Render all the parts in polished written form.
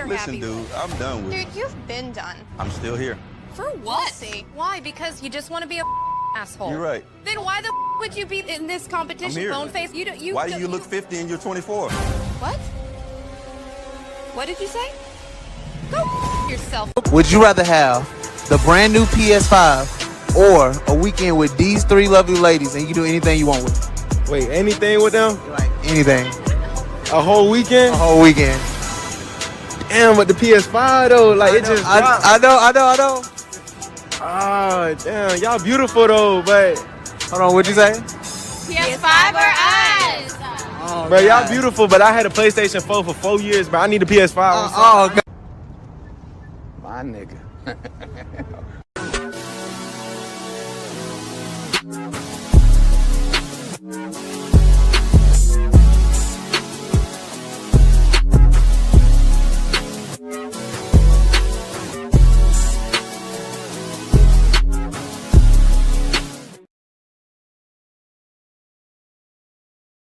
are Listen, happy. dude, I'm done with it. Dude, you've been done. I'm still here. For what? We'll see. Why? Because you just want to be a asshole. You're right. Then why the would you be in this competition? I'm here. Bone face. Why do you look 50 and you're 24? What? What did you say? Go yourself. Would you rather have the brand new PS5 or a weekend with these three lovely ladies and you can do anything you want with them? Wait, anything with them? Like anything. A whole weekend? A whole weekend. Damn, but the PS5 though, like it just dropped. I know. Oh, damn, y'all beautiful though, but Hold on, what'd you say? PS5 or us? Oh, bro, y'all beautiful, but I had a PlayStation 4 for 4 years, but I need a PS5. God. My nigga.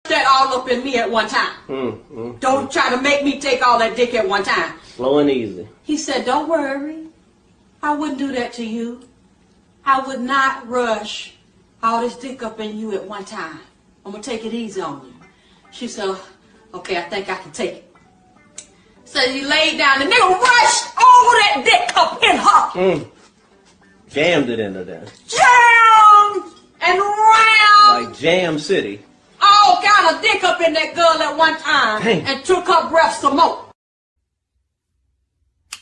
That all up in me at one time. Don't try to make me take all that dick at one time. Slow and easy. He said, don't worry. I wouldn't do that to you. I would not rush all this dick up in you at one time. I'm going to take it easy on you. She said, okay, I think I can take it. So he laid down. The nigga rushed all that dick up in her. Jammed it into there. Jammed and round. Like Jam City. All kind of dick up in that girl at one time. Dang. And took her breath some more.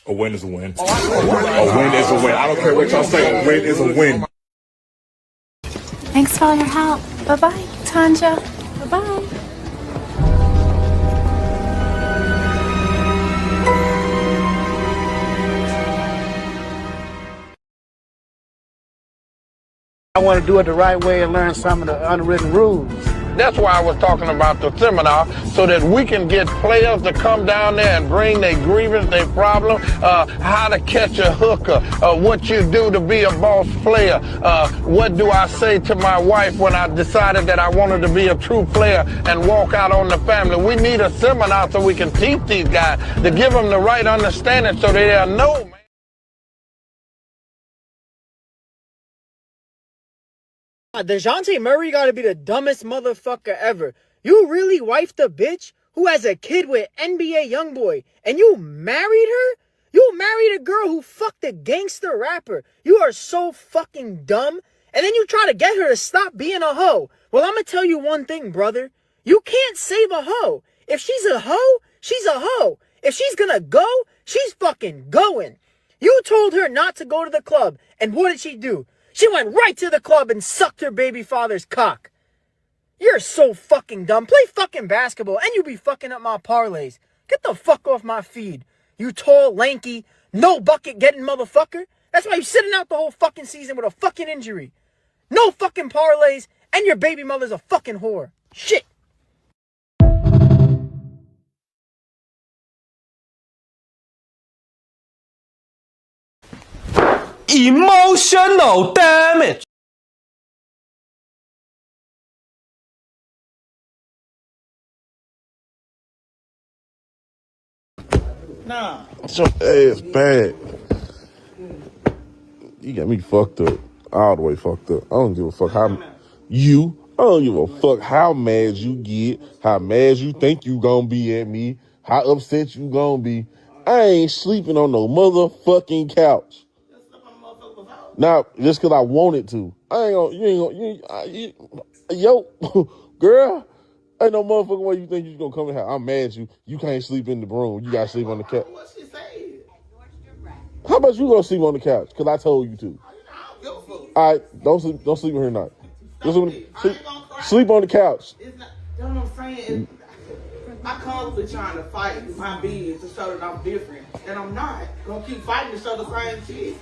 A win is a win. A win is a win. I don't care what y'all say. A win is a win. Thanks for all your help. Bye-bye, Tanja. Bye-bye. I want to do it the right way and learn some of the unwritten rules. That's why I was talking about the seminar, so that we can get players to come down there and bring their grievance, their problem, how to catch a hooker, what you do to be a boss player, what do I say to my wife when I decided that I wanted to be a true player and walk out on the family. We need a seminar so we can teach these guys, to give them the right understanding so they'll know, man. DeJounte Murray gotta be the dumbest motherfucker ever. You really wifed a bitch who has a kid with NBA Youngboy, and you married her? You married a girl who fucked a gangster rapper. You are so fucking dumb. And then you try to get her to stop being a hoe. Well, I'm gonna tell you one thing, brother. You can't save a hoe. If she's a hoe, she's a hoe. If she's gonna go, she's fucking going. You told her not to go to the club, and what did she do? She went right to the club and sucked her baby father's cock. You're so fucking dumb. Play fucking basketball and you be fucking up my parlays. Get the fuck off my feed. You tall, lanky, no bucket getting motherfucker. That's why you're sitting out the whole fucking season with a fucking injury. No fucking parlays and your baby mother's a fucking whore. Shit. Emotional damage. Nah. Your ass bad. You got me fucked up. All the way fucked up. I don't give a fuck how you. I don't give a fuck how mad you get, how mad you think you gonna be at me, how upset you gonna be. I ain't sleeping on no motherfucking couch. Now, just because I wanted to. I ain't gonna, yo, girl, ain't no motherfucking way you think you gonna come in here. I'm mad at you. You can't sleep in the room. You gotta sleep on the couch. How about you gonna sleep on the couch? Because I told you to. All right, don't sleep in here tonight. Sleep on the couch. You know what I'm saying? I constantly trying to fight my being to show that I'm different. And I'm not. Gonna keep fighting to show the same shit.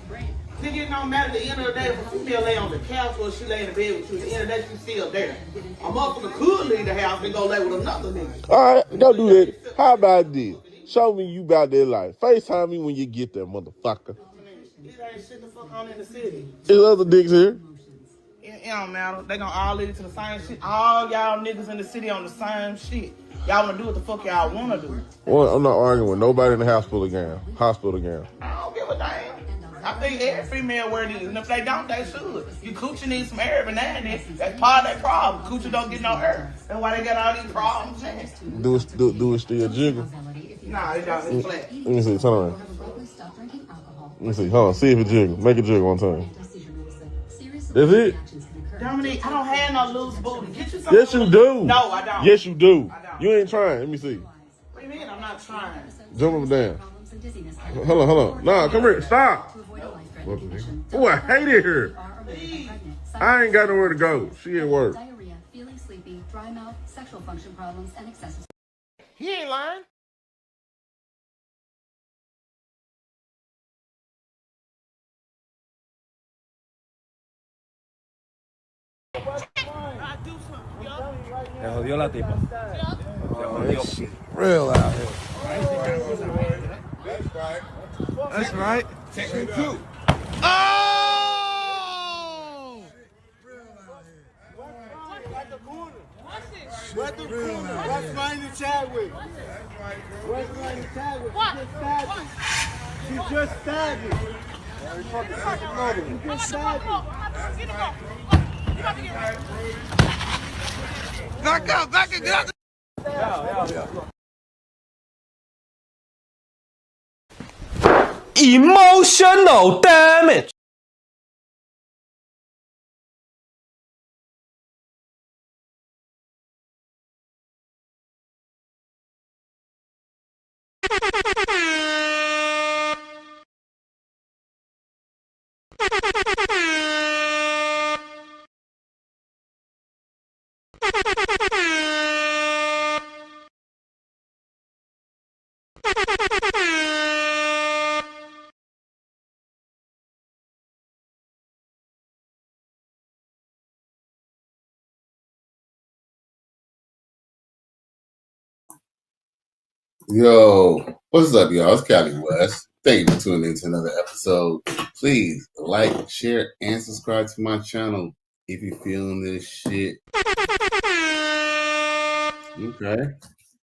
Nigga, it don't matter at the end of the day if a female lay on the couch or she lay in the bed with you. At the end of the day, she's still there. A motherfucker could leave the house and go lay with another nigga. All right, don't do that. How about this? Show me you about that life. FaceTime me when you get there, motherfucker. It ain't shit the fuck on in the city. There's other dicks here. And It don't matter. They gonna all lead to the same shit. All y'all niggas in the city on the same shit. Y'all wanna do what the fuck y'all wanna do. Well, I'm not arguing with nobody in the hospital again. Hospital again. I don't give a damn. I think every female wear these, and if they don't, they should. You coochie needs some air every now and then. That's part of that problem. Coochie don't get no air. That's why they got all these problems, man. Do it still jiggle? Nah, it don't. It's flat. Let me see. Turn around. Let me see. Hold on. See if it jiggle. Make it jiggle one time. That's it? Dominique, I don't have no loose booty. Get you some. Yes, you do. No, I don't. Yes, you do. I don't. You ain't trying. Let me see. What do you mean I'm not trying? Jump up and down. Hold on. Nah, come here. Stop. Oh, I hate it here. I ain't got nowhere to go. She at work. Diarrhea, feeling sleepy, dry mouth, sexual function problems, and excessive. He ain't lying. Se jodió la tipa. Se jodió. Real out here. That's right. Take me too. Oh! What's the corner? What's mine to Chadwick? What's mine to Chadwick? She just stabbed me. She just stabbed me. Back out, get out. Emotional damage. Yo, what's up, y'all? It's Cali West. Thank you for tuning in to another episode. Please like, share, and subscribe to my channel if you're feeling this shit. Okay.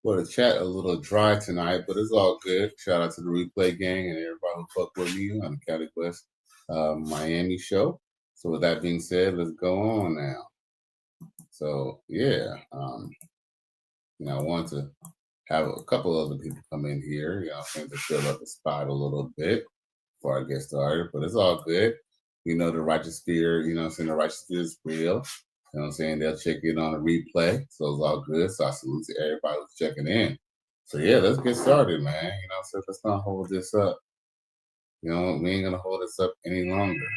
Well, the chat a little dry tonight, but it's all good. Shout out to the replay gang and everybody who fuck with me on the Cali West Miami show. So with that being said, let's go on now. So yeah, I want to have a couple other people come in here, to fill up the spot a little bit before I get started, but it's all good. The righteous fear, the righteous fear is real. They'll check in on a replay, so it's all good. So I salute to everybody who's checking in. So yeah, let's get started, man. So let's not hold this up. We ain't gonna hold this up any longer.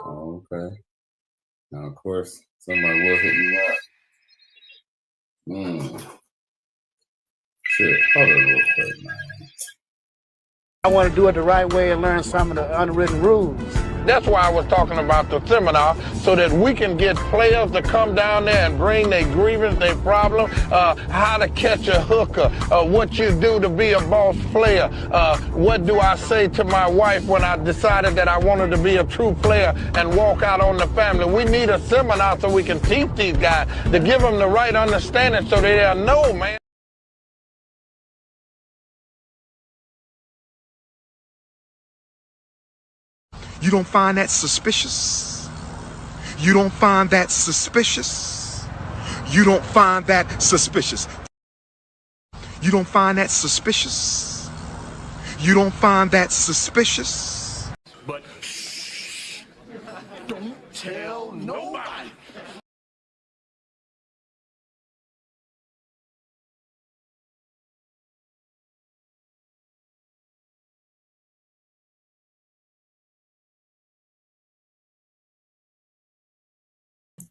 Okay. Now, of course, somebody will hit me up. Shit, hold it real quick, man. I want to do it the right way and learn some of the unwritten rules. That's why I was talking about the seminar, so that we can get players to come down there and bring their grievance, their problem, how to catch a hooker, what you do to be a boss player, what do I say to my wife when I decided that I wanted to be a true player and walk out on the family. We need a seminar so we can teach these guys to give them the right understanding so they'll know, man. You don't find that suspicious? You don't find that suspicious? You don't find that suspicious? You don't find that suspicious? You don't find that suspicious? But shh, don't tell nobody.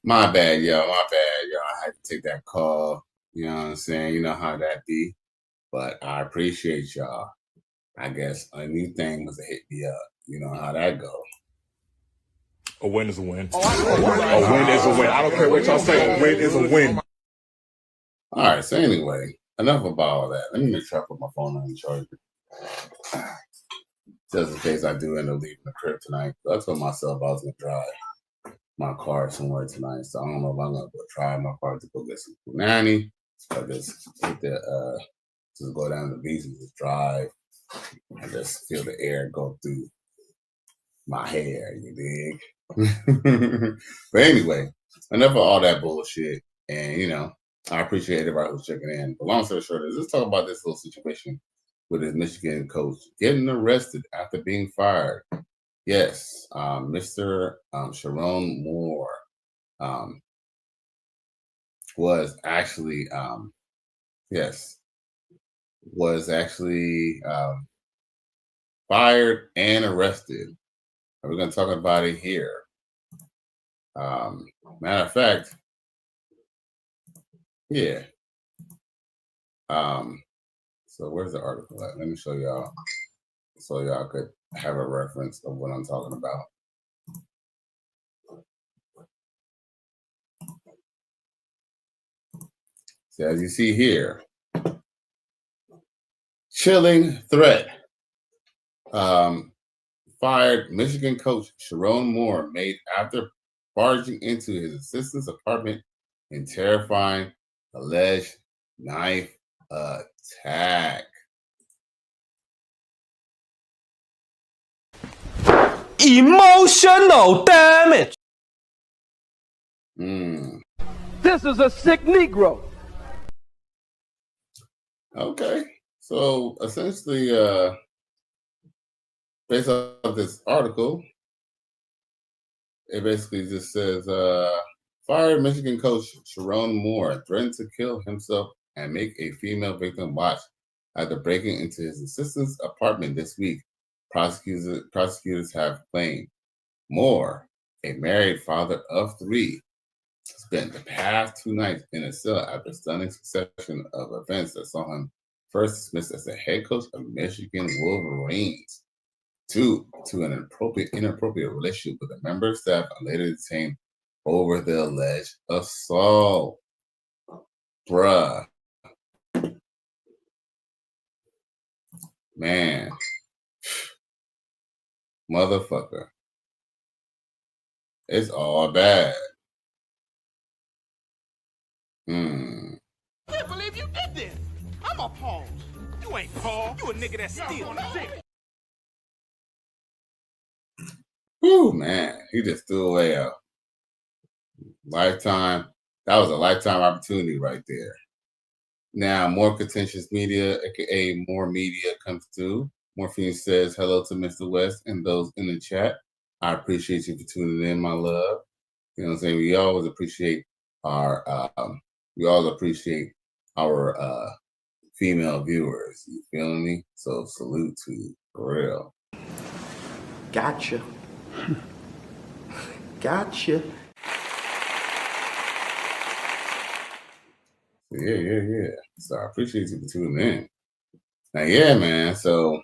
My bad, y'all. I had to take that call. You know what I'm saying? You know how that be. But I appreciate y'all. I guess a new thing was to hit me up. You know how that go. A win is a win. A win is a win. I don't care what y'all say. A win is a win. All right. So anyway, enough about all that. Let me make sure I put my phone on the charger. Just in case I do end up leaving the crib tonight. I told myself I was going to drive. my car somewhere tonight, so I don't know if I'm gonna go try my car to go get some punani. So I just hit the just go down to the beach and just drive and just feel the air go through my hair, you dig? But anyway, enough of all that bullshit. And you know, I appreciate everybody who's checking in. But long story short is let's talk about this little situation with his Michigan coach getting arrested after being fired. Yes, Mr. Sherrone Moore was actually fired and arrested. And we're going to talk about it here. Matter of fact, yeah. So where's the article at? Let me show y'all so y'all could have a reference of what I'm talking about. So as you see here, chilling threat. Fired Michigan coach Sherrone Moore made after barging into his assistant's apartment in terrifying alleged knife attack. Emotional damage. This is a sick Negro. Okay, so essentially, based off this article, it basically just says, fired Michigan coach Sherrone Moore threatened to kill himself and make a female victim watch after breaking into his assistant's apartment this week. Prosecutors have claimed Moore, a married father of 3, spent the past 2 nights in a cell after a stunning succession of events that saw him first dismissed as the head coach of Michigan Wolverines, to an inappropriate relationship with a member of staff, and later detained over the alleged assault. Bruh. Man. Motherfucker. It's all bad. I can't believe you did this. I'm appalled. You ain't Paul. You a nigga that's still sick. Whew, man. He just threw away a lifetime. That was a lifetime opportunity right there. Now, more contentious media, aka more media, comes through. Morphine says hello to Mr. West and those in the chat. I appreciate you for tuning in, my love. You know what I'm saying? We always appreciate our female viewers. You feeling me? So salute to you, for real. Gotcha. Gotcha. Yeah. So I appreciate you for tuning in. Now, yeah, man. So,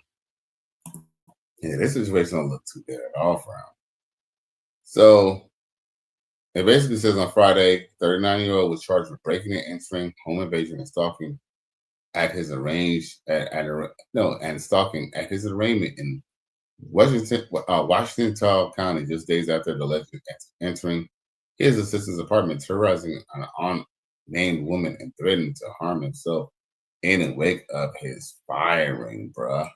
yeah, this situation don't look too good at all for him. So, it basically says on Friday, 39-year-old was charged with breaking and entering, home invasion, and stalking at his stalking at his arraignment in Washington County, just days after the alleged entering his assistant's apartment, terrorizing an unnamed woman and threatening to harm himself in the wake of his firing, bruh.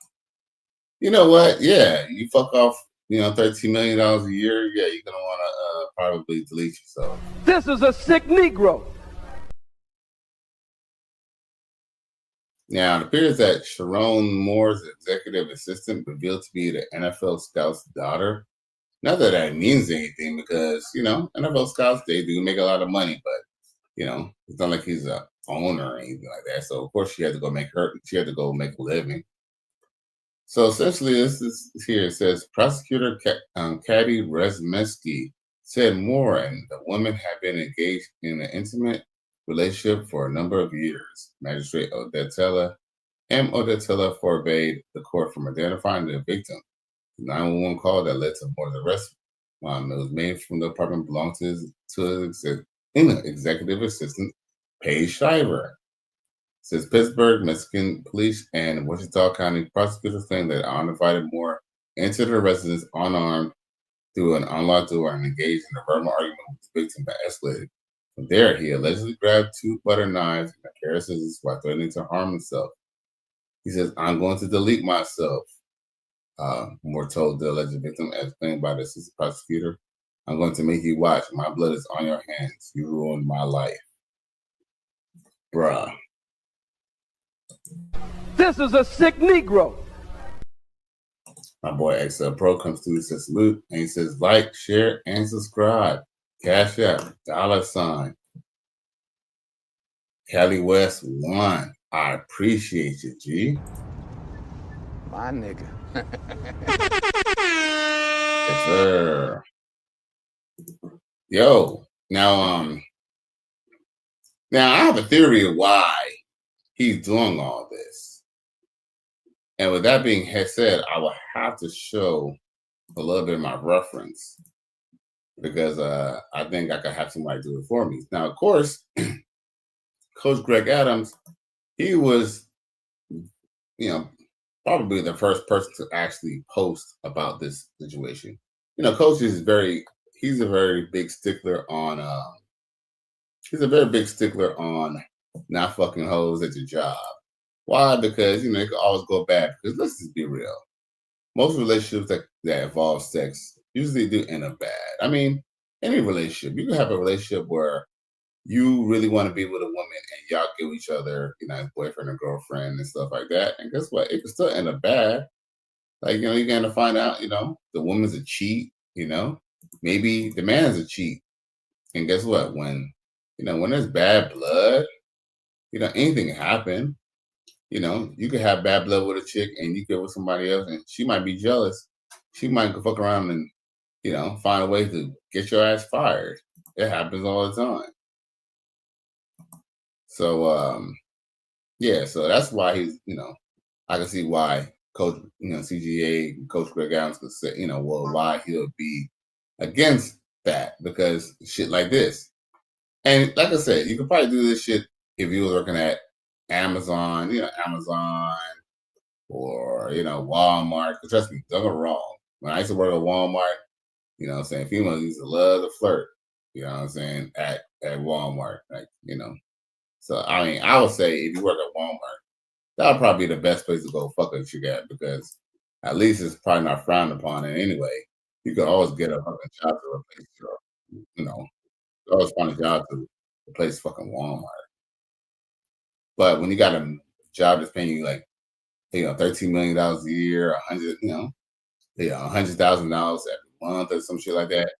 You know what? Yeah, you fuck off, $13 million a year. Yeah, you're gonna want to probably delete yourself. This is a sick Negro. Now, it appears that Sherrone Moore's executive assistant revealed to be the NFL scout's daughter. Not that that means anything, because NFL scouts, they do make a lot of money, but it's not like he's a owner or anything like that. So of course she had to go make a living. So essentially, this is here. It says prosecutor Caddy Resmensky said Moore and the woman had been engaged in an intimate relationship for a number of years. Magistrate Odetella forbade the court from identifying the victim. The 911 call that led to Moore's arrest, it was made from the apartment belonged to his executive assistant, Paige Shiver. Says Pittsburgh, Mexican police, and Wichita County prosecutors claim that uninvited Moore entered her residence unarmed through an unlocked door and engaged in a verbal argument with the victim that escalated. From there, he allegedly grabbed 2 butter knives and a pair of scissors while threatening to harm himself. He says, "I'm going to delete myself," Moore told the alleged victim, as claimed by the assistant prosecutor. "I'm going to make you watch. My blood is on your hands. You ruined my life." Bruh. This is a sick Negro. My boy XL Pro comes through, says salute, and he says like, share, and subscribe. Cash App, $. Cali West 1. I appreciate you, G. My nigga. Yes, sir. Yo, now I have a theory of why he's doing all this. And with that being said, I will have to show a little bit of my reference because I think I could have somebody do it for me. Now, of course, Coach Greg Adams, he was, probably the first person to actually post about this situation. Coach is he's a very big stickler on not fucking hoes at your job. Why? Because it could always go bad. Because let's just be real. Most relationships that involve sex usually do end up bad. I mean, any relationship. You can have a relationship where you really want to be with a woman and y'all give each other, boyfriend or girlfriend and stuff like that. And guess what? It can still end up bad. Like, you're going to find out, the woman's a cheat, maybe the man's a cheat. And guess what? When there's bad blood, anything can happen. You could have bad blood with a chick and you get with somebody else and she might be jealous. She might go fuck around and, find a way to get your ass fired. It happens all the time. So, so that's why he's, I can see why Coach, CGA, Coach Greg Adams could say, why he'll be against that because shit like this. And like I said, you could probably do this shit if you was working at Amazon, or, Walmart. Trust me, don't go wrong. When I used to work at Walmart, females used to love to flirt, at Walmart, So, I would say if you work at Walmart, that would probably be the best place to go fuck a chick at because at least it's probably not frowned upon. And anyway, you could always get a fucking job to replace you always find a job to replace fucking Walmart. But when you got a job that's paying you like, $13 million a year, $100,000 every month or some shit like that,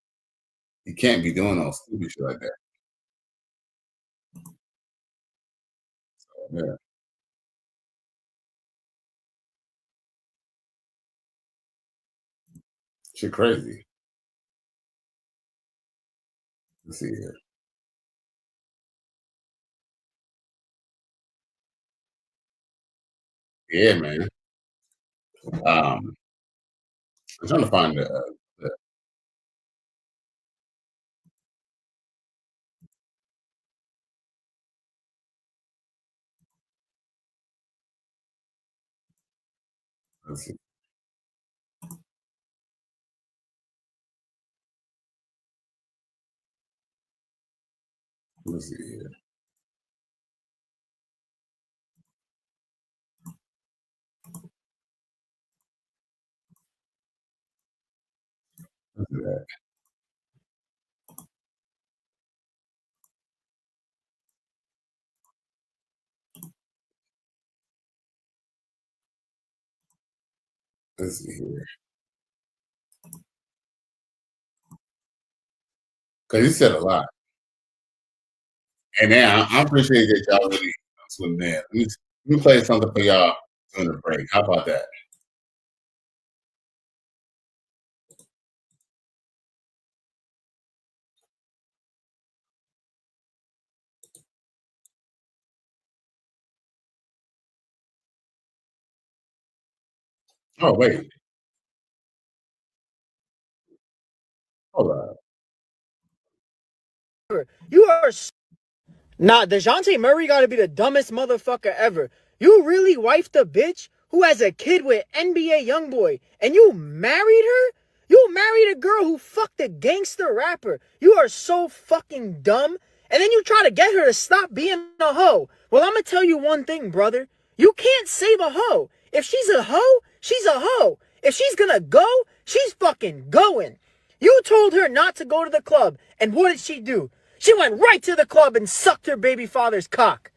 you can't be doing no stupid shit like that. So, yeah. Shit crazy. Let's see here. Yeah, man. I'm trying to find the let's see. Let's see here. Let's do that. Let's see here. Because he said a lot. And now I appreciate that y'all really tuned in. Let me play something for y'all during the break. How about that? Oh, wait. Hold on. You are. Nah, DeJounte Murray gotta be the dumbest motherfucker ever. You really wifed a bitch who has a kid with NBA Youngboy, and you married her? You married a girl who fucked a gangster rapper. You are so fucking dumb. And then you try to get her to stop being a hoe. Well, I'm gonna tell you one thing, brother. You can't save a hoe. If she's a hoe, she's a hoe. If she's gonna go, she's fucking going. You told her not to go to the club, and what did she do? She went right to the club and sucked her baby father's cock.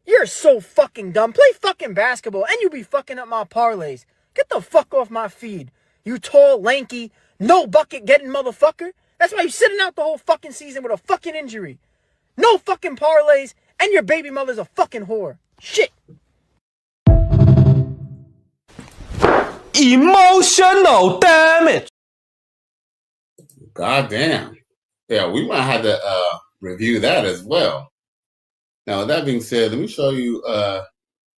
You're so fucking dumb. Play fucking basketball, and you be fucking up my parlays. Get the fuck off my feed. You tall, lanky, no bucket getting motherfucker. That's why you're sitting out the whole fucking season with a fucking injury. No fucking parlays, and your baby mother's a fucking whore. Shit. Emotional damage. God damn. Yeah, we might have to review that as well. Now, with that being said, let me show you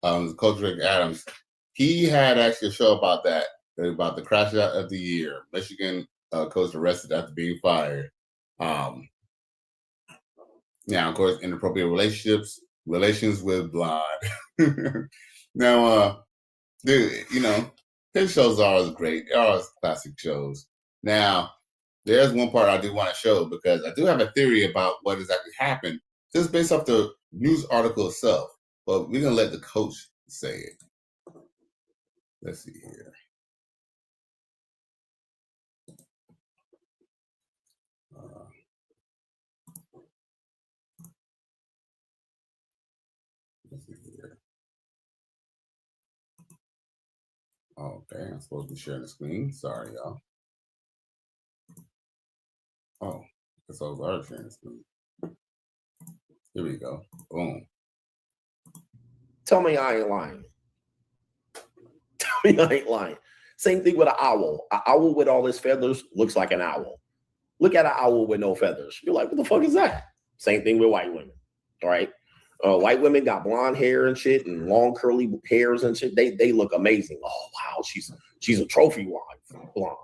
Coach Rick Adams. He had actually a show about that, about the crash out of the year. Michigan coach arrested after being fired. Now, of course, inappropriate relations with blonde. Now, dude, you know, his shows are always great. They're always classic shows. Now, there's one part I do want to show because I do have a theory about what exactly happened, just based off the news article itself. But we're going to let the coach say it. Let's see here. Let's see here. Okay, I'm supposed to be sharing the screen. Sorry, y'all. Oh, I guess I was already sharing the screen. Here we go. Boom. Tell me I ain't lying. Tell me I ain't lying. Same thing with an owl. An owl with all his feathers looks like an owl. Look at an owl with no feathers. You're like, what the fuck is that? Same thing with white women. All right. White women got blonde hair and shit and long curly hairs and shit. They look amazing. Oh wow, she's a trophy wife, blonde.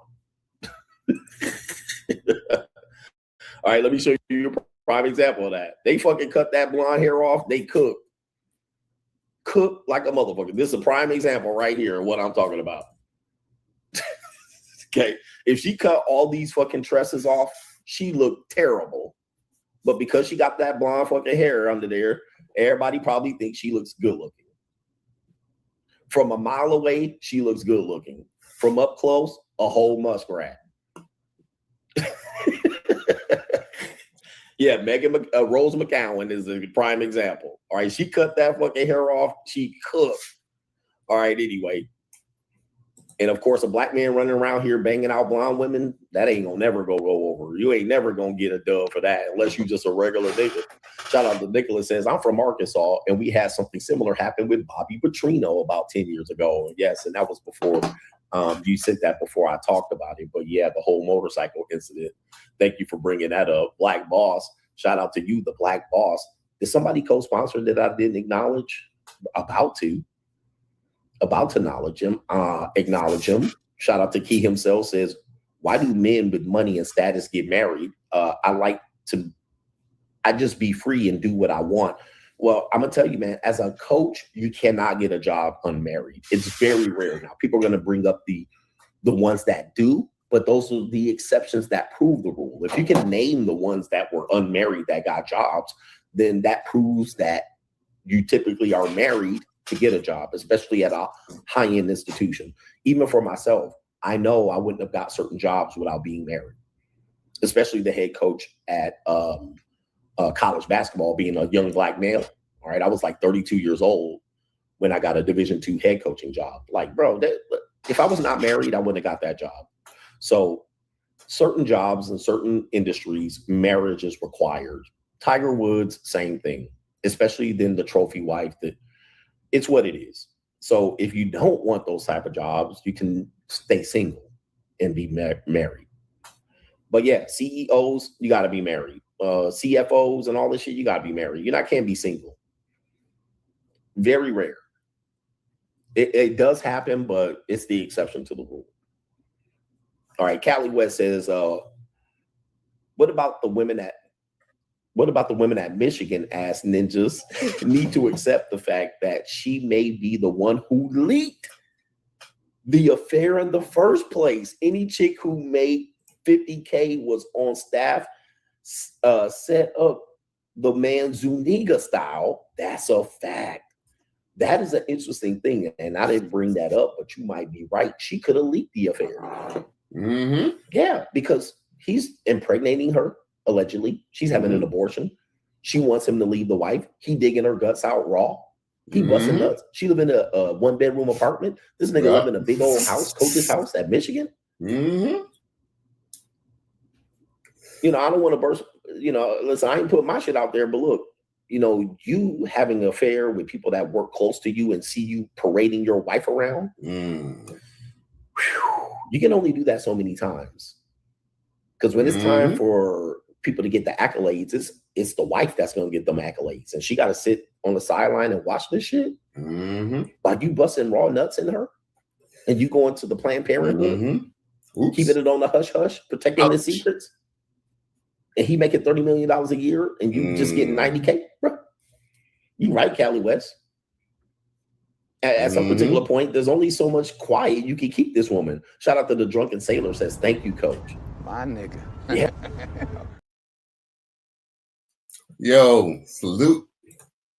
All right, let me show you a prime example of that. They fucking cut that blonde hair off. They cook like a motherfucker. This is a prime example right here of what I'm talking about. Okay, if she cut all these fucking tresses off, she looked terrible. But because she got that blonde fucking hair under there, everybody probably thinks she looks good looking. From a mile away, she looks good looking. From up close, a whole muskrat. Yeah, Rose McGowan is a prime example. All right, she cut that fucking hair off. She cooked. All right, anyway. And of course, a black man running around here banging out blonde women, that ain't gonna never go over. You ain't never gonna get a dub for that unless you just a regular nigga. Shout out to Nicholas says, I'm from Arkansas, and we had something similar happen with Bobby Petrino about 10 years ago. Yes, and that was before you said that before I talked about it. But yeah, the whole motorcycle incident. Thank you for bringing that up. Black Boss, shout out to you, the Black Boss. Did somebody co-sponsor that I didn't acknowledge? About to acknowledge him. Shout out to Key himself says, why do men with money and status get married? I just be free and do what I want. Well, I'm gonna tell you, man, as a coach, you cannot get a job unmarried. It's very rare. Now, people are gonna bring up the ones that do, but those are the exceptions that prove the rule. If you can name the ones that were unmarried that got jobs, then that proves that you typically are married to get a job, especially at a high-end institution. Even for myself, I know I wouldn't have got certain jobs without being married, especially the head coach at college basketball, being a young black male. All right, I was like 32 years old when I got a Division II head coaching job. Like, bro, if I was not married, I wouldn't have got that job. So certain jobs and certain industries, marriage is required. Tiger Woods, same thing, especially then the trophy wife. That it's what it is. So if you don't want those type of jobs, you can stay single and be married. But yeah, CEOs, you got to be married. CFOs and all this shit, you got to be married. Can't be single. Very rare. It does happen, but it's the exception to the rule. All right, Callie West says, what about the women at Michigan as ninjas need to accept the fact that she may be the one who leaked the affair in the first place. Any chick who made $50K was on staff, set up the man Zuniga style. That's a fact. That is an interesting thing. And I didn't bring that up, but you might be right. She could have leaked the affair. Yeah, because he's impregnating her, allegedly. She's having an abortion. She wants him to leave the wife. He digging her guts out raw. He busting nuts. She live in a one-bedroom apartment. This nigga live in a big old house, coach's house at Michigan. You know, I don't want to burst. You know, listen, I ain't put my shit out there, but look, you know, you having an affair with people that work close to you and see you parading your wife around, you can only do that so many times. Because when it's time for people to get the accolades, it's the wife that's going to get them accolades. And she got to sit on the sideline and watch this shit. Like you busting raw nuts in her and you going to the Planned Parenthood, keeping it on the hush-hush, protecting the secrets. And he making $30 million a year and you just getting 90K, bro. You right, Cali West. At some particular point, there's only so much quiet you can keep this woman. Shout out to the Drunken Sailor says, thank you, coach. My nigga. Yeah. Yo, salute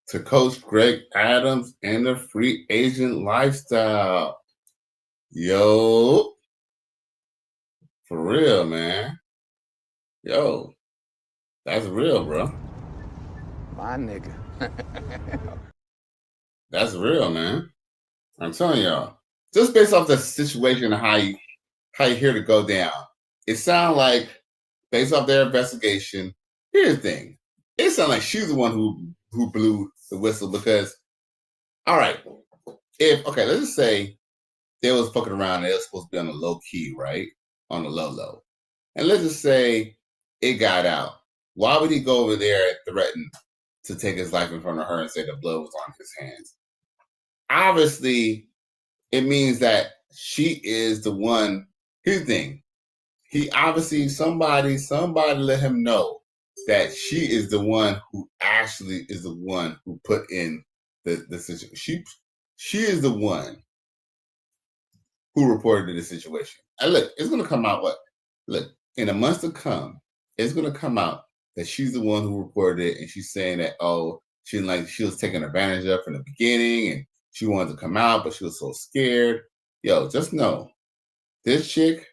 to Coach Greg Adams and the free agent lifestyle. Yo, for real, man. Yo, that's real, bro. My nigga. That's real, man. I'm telling y'all. Just based off the situation and how you hear it go down, it sounds like, based off their investigation, here's the thing. It sounds like she's the one who blew the whistle because, all right, let's just say they was fucking around and it was supposed to be on the low key, right? On the low. And let's just say it got out. Why would he go over there and threaten to take his life in front of her and say the blood was on his hands? Obviously, it means that she is the one. Here's the thing. He obviously, somebody let him know that she is the one who actually is the one who put in the situation. She is the one who reported the situation. And look, it's going to come out in a month to come, it's going to come out that she's the one who reported it, and she's saying that, she was taken advantage of from the beginning, and she wanted to come out, but she was so scared. Yo, just know, this chick,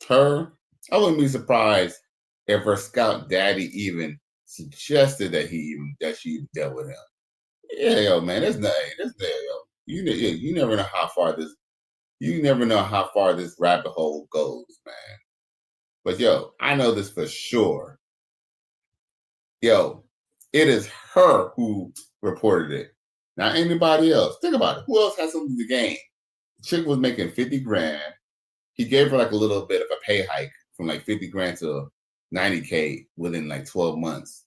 I wouldn't be surprised if her scout daddy even suggested that she dealt with him. Yeah, yo, man, that's nothing. You never know how far this rabbit hole goes, man. But yo, I know this for sure. Yo, it is her who reported it. Not anybody else. Think about it. Who else has something to gain? The chick was making $50,000. He gave her like a little bit of a pay hike from like $50,000 to $90K within like 12 months.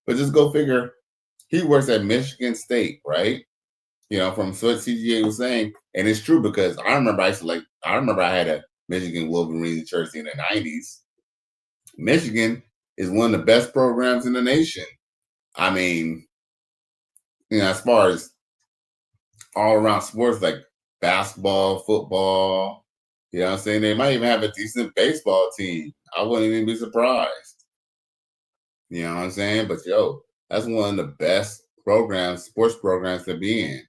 But just go figure. He works at Michigan State, right? You know, from what CGA was saying, and it's true because I remember I had a Michigan Wolverines jersey in the 90s. Michigan is one of the best programs in the nation. I mean, you know, as far as all around sports like basketball, football, you know what I'm saying? They might even have a decent baseball team. I wouldn't even be surprised. You know what I'm saying? But yo, that's one of the best sports programs to be in.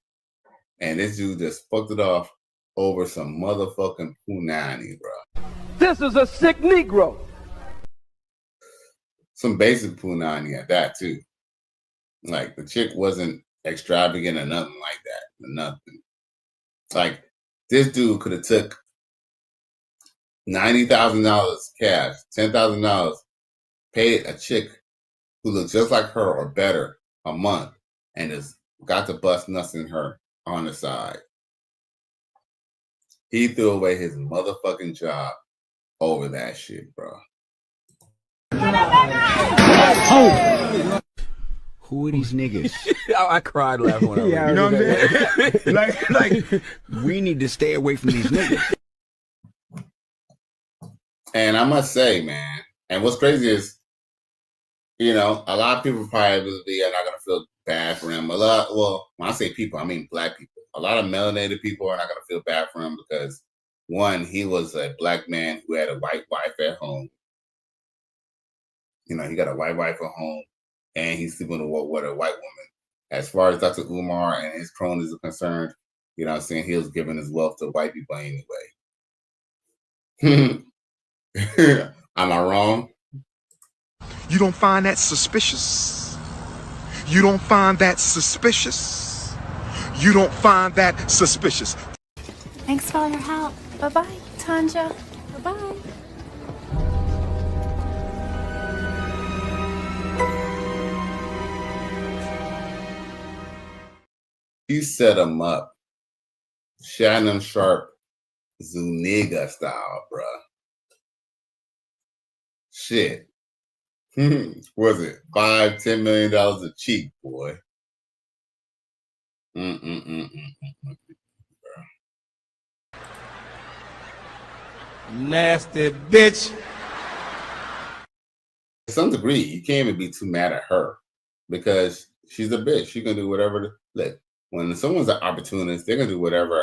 And this dude just fucked it off over some motherfucking punani, bro. This is a sick Negro. Some basic punani at that, too. Like, the chick wasn't extravagant or nothing like that. Nothing. Like, this dude could have took $90,000 cash, $10,000, paid a chick who looked just like her or better a month, and just got to bust nuts in her on the side. He threw away his motherfucking job over that shit, bro. Who are these niggas? I cried laughing when I read You know what I'm saying? like, we need to stay away from these niggas. And I must say, man, and what's crazy is, you know, a lot of people probably are not going to feel bad for him. Well, when I say people, I mean black people. a lot of melanated people are not going to feel bad for him because, one, he was a black man who had a white wife at home. You know, he got a white wife at home, and he's sleeping with a white woman. As far as Dr. Umar and his cronies are concerned, you know what I'm saying, he was giving his wealth to white people anyway. Am I wrong? You don't find that suspicious? You don't find that suspicious? You don't find that suspicious? Thanks for all your help. Bye-bye, Tanja. Bye-bye. He set him up. Shannon Sharp, Zuniga style, bruh. Shit. Was it $5-10 million a cheek, boy? Nasty bitch. To some degree, you can't even be too mad at her because she's a bitch. She can do whatever. Look, when someone's an opportunist, they're gonna do whatever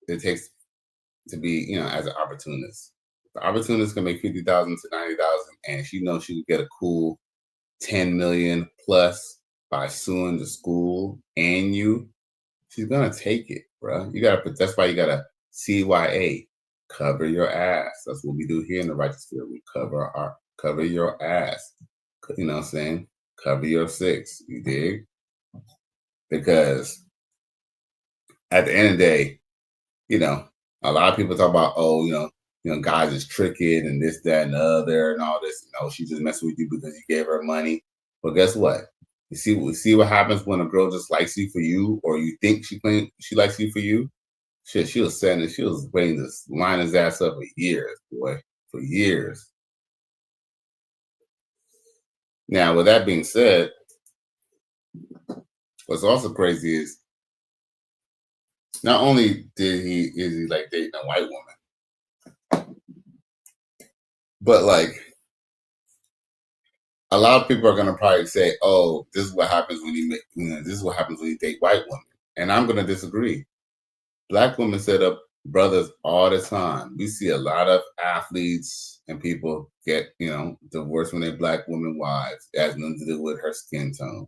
it takes to be, you know, as an opportunist. The opportunist can make $50,000 to $90,000, and she knows she can get a cool $10 million plus by suing the school and you. She's gonna take it, bro. You gotta put. That's why you gotta CYA, cover your ass. That's what we do here in the righteous field. We cover your ass. You know what I'm saying? Cover your six. You dig? Because at the end of the day, you know, a lot of people talk about, oh, you know, guys is tricking and this, that, and the other, and all this. You know, she just messing with you because you gave her money. But guess what? You see what happens when a girl just likes you for you, or you think she likes you for you. Shit, she was waiting to line his ass up for years, boy, for years. Now, with that being said, what's also crazy is not only is he like dating a white woman, but like a lot of people are gonna probably say, "Oh, this is what happens when this is what happens when you date white women," and I'm gonna disagree. Black women set up brothers all the time. We see a lot of athletes and people get, you know, divorced when they're black women wives. It has nothing to do with her skin tone.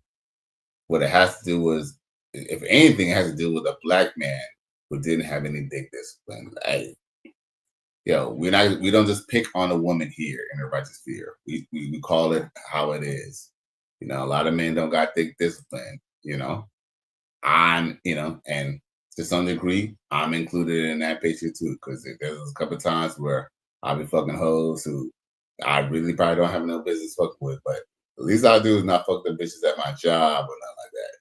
What it has to do is, if anything, it has to do with a black man who didn't have any dick discipline. Hey, yo, we don't just pick on a woman here in the righteous sphere. We call it how it is. You know, a lot of men don't got dick discipline. You know, and to some degree, I'm included in that picture too, because there's a couple of times where I'll be fucking hoes who I really probably don't have no business fucking with, but the least I'll do is not fuck the bitches at my job or nothing like that.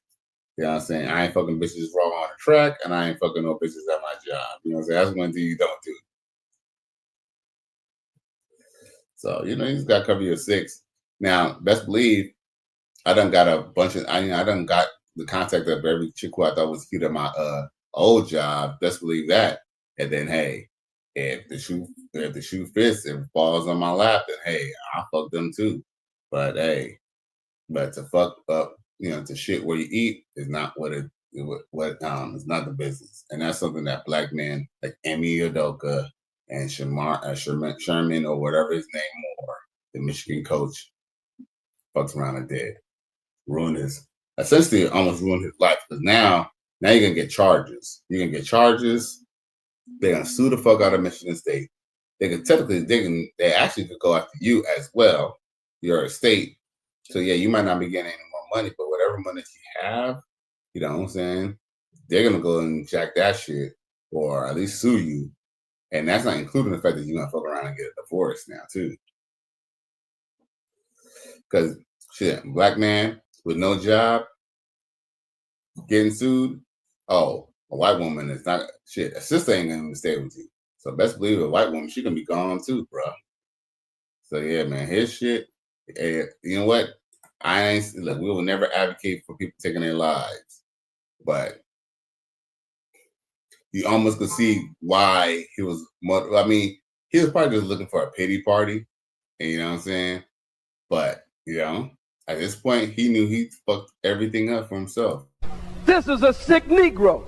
You know what I'm saying? I ain't fucking bitches raw on the track, and I ain't fucking no bitches at my job. You know what I'm saying? That's one thing you don't do. So, you know, you just got to cover your six. Now, best believe, I done got a bunch of, I done got the contact of every chick who I thought was cute at my old job. Best believe that. And then, hey, if the shoe fits and falls on my lap, then hey, I'll fuck them too. But hey, to fuck up, you know, to shit where you eat is not is not the business. And that's something that black men like Ime Udoka and Sherman or whatever his name Moore, the Michigan coach, fucks around and did. Essentially almost ruined his life, because now you're gonna get charges. You're gonna get charges. They're gonna sue the fuck out of Michigan State. They actually could go after you as well, your estate. So yeah, you might not be getting any more money, but whatever money you have, you know what I'm saying, they're gonna go and jack that shit or at least sue you. And that's not including the fact that you're gonna fuck around and get a divorce now too. Because shit, black man with no job getting sued, oh, a white woman is not shit. A sister ain't gonna stay with you. So best believe a white woman, she gonna be gone too, bro. So yeah, man, his shit. You know what? We will never advocate for people taking their lives, but you almost could see why he was. I mean, he was probably just looking for a pity party, and you know what I'm saying. But you know, at this point, he knew he fucked everything up for himself. This is a sick Negro.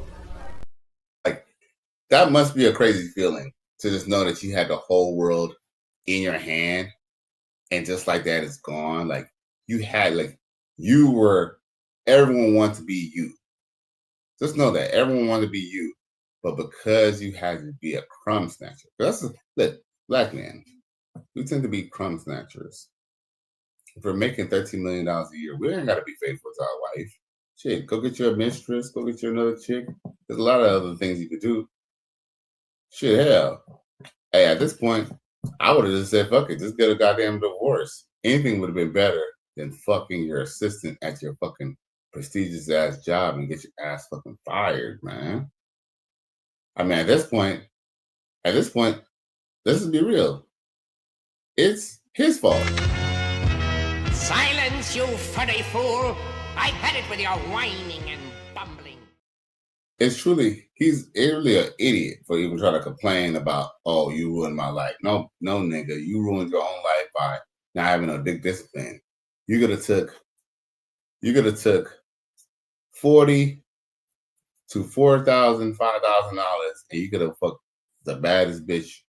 that must be a crazy feeling to just know that you had the whole world in your hand, and just like that, it's gone. Like you had, like you were. Everyone wanted to be you. Just know that everyone wanted to be you, but because you had to be a crumb snatcher. Look, black man, we tend to be crumb snatchers. If we're making $13 million a year, we ain't got to be faithful to our wife. Shit, go get you a mistress, go get you another chick. There's a lot of other things you could do. Shit, hell. Hey, at this point, I would have just said, fuck it, just get a goddamn divorce. Anything would have been better than fucking your assistant at your fucking prestigious ass job and get your ass fucking fired, man. I mean, at this point, let's just be real. It's his fault. Silence, you furry fool! I've had it with your whining and bumbling. He's really an idiot for even trying to complain about, oh, you ruined my life. No, nigga, you ruined your own life by not having no dick discipline. You could have took $40,000 to $4,000, $5,000, and you could have fucked the baddest bitch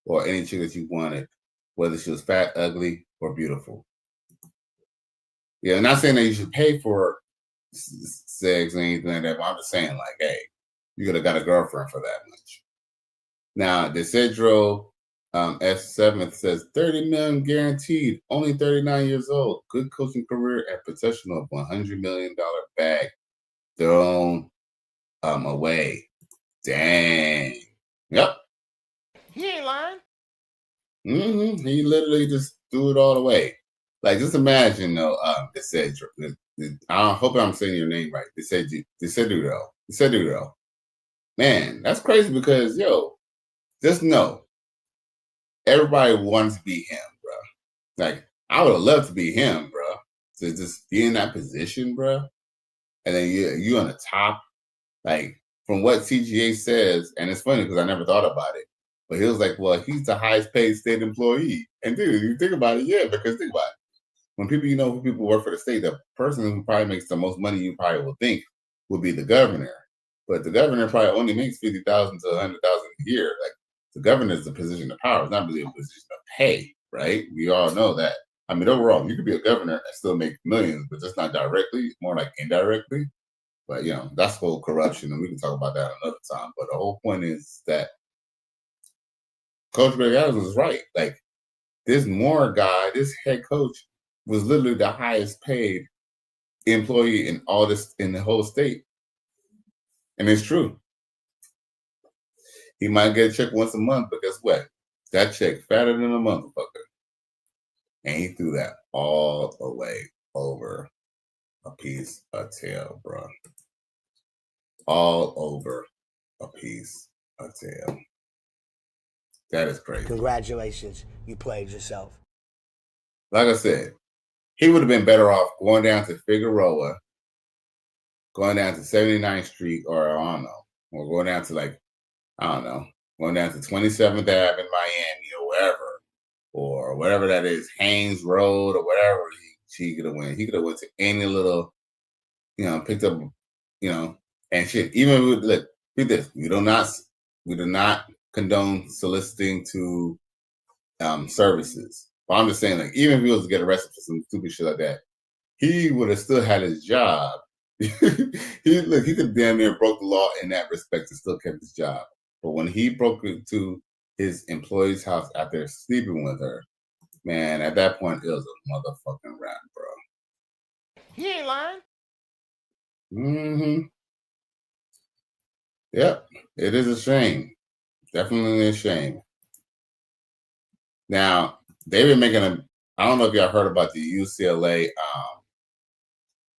or any chick that you wanted, whether she was fat, ugly, or beautiful. Yeah, I'm not saying that you should pay for sex or anything like that, but I'm just saying, like, hey, you could have got a girlfriend for that much. Now, Desedro S7 says 30 million guaranteed, only 39 years old, good coaching career and potential of $100 million bag thrown away. Dang. Yep. He ain't lying. He literally just threw it all away. Like, just imagine, though, Desedro. I hope I'm saying your name right. Desedro. Man, that's crazy because, yo, just know, everybody wants to be him, bro. Like, I would have loved to be him, bro. To just be in that position, bro. And then you on the top. Like, from what CGA says, and it's funny because I never thought about it, but he was like, well, he's the highest paid state employee. And dude, you think about it, yeah, because think about it. When people work for the state, the person who probably makes the most money you probably will think would be the governor. But the governor probably only makes $50,000 to $100,000 a year. Like, the governor is a position of power. It's not really a position of pay, right? We all know that. I mean, overall, you could be a governor and still make millions, but just not directly, more like indirectly. But, you know, that's whole corruption, and we can talk about that another time. But the whole point is that Coach Greg Adams was right. Like, this Moore guy, this head coach, was literally the highest paid employee in the whole state. And it's true. He might get a check once a month, but guess what? That check fatter than a motherfucker. And he threw that all away over a piece of tail, bro. All over a piece of tail. That is crazy. Congratulations. You played yourself. Like I said, he would have been better off going down to Figueroa, going down to 79th Street, or I don't know, or going down to going down to 27th Ave in Miami or wherever, or whatever that is, Haynes Road or whatever he could have went. He could have went to any little, picked up, and shit. Even look this, we do not condone soliciting to services. But I'm just saying, like, even if he was to get arrested for some stupid shit like that, he would have still had his job. He could damn near broke the law in that respect and still kept his job. But when he broke into his employee's house after sleeping with her, man, at that point it was a motherfucking rap, bro. He ain't lying. Yep, it is a shame. Definitely a shame. Now, they've been making I don't know if y'all heard about the UCLA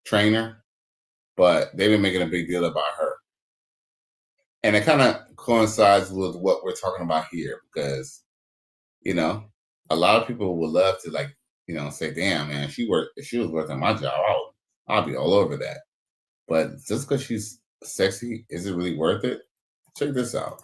trainer, but they've been making a big deal about her. And it kind of coincides with what we're talking about here because, a lot of people would love to say, damn, man, if she was working my job, I'll be all over that. But just because she's sexy, is it really worth it? Check this out.